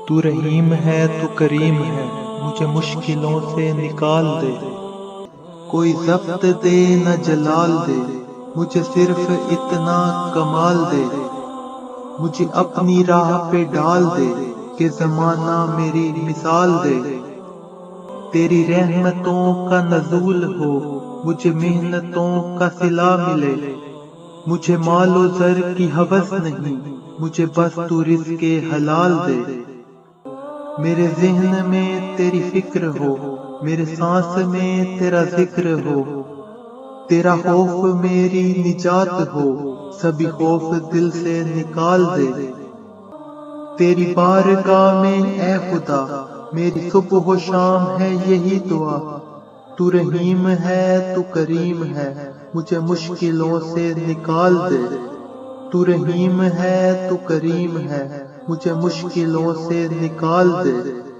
تو رحیم ہے تو کریم ہے، مجھے مشکلوں سے نکال دے۔ کوئی ضبط دے نہ جلال دے، مجھے صرف اتنا کمال دے۔ مجھے اپنی راہ پہ ڈال دے کہ زمانہ میری مثال دے۔ تیری رحمتوں کا نزول ہو، مجھے محنتوں کا صلہ ملے۔ مجھے مال و زر کی ہوس نہیں، مجھے بس تو رزق حلال دے۔ میرے ذہن میں تیری فکر ہو، میرے سانس میں تیرا ذکر ہو۔ تیرا خوف میری نجات ہو، سبھی خوف دل سے نکال دے۔ تیری بارگاہ میں اے خدا، میری صبح و شام ہے یہی دعا۔ تو رحیم ہے تو کریم ہے، مجھے مشکلوں سے نکال دے۔ تو رحیم ہے تو کریم ہے، مجھے مشکلوں سے نکال دے۔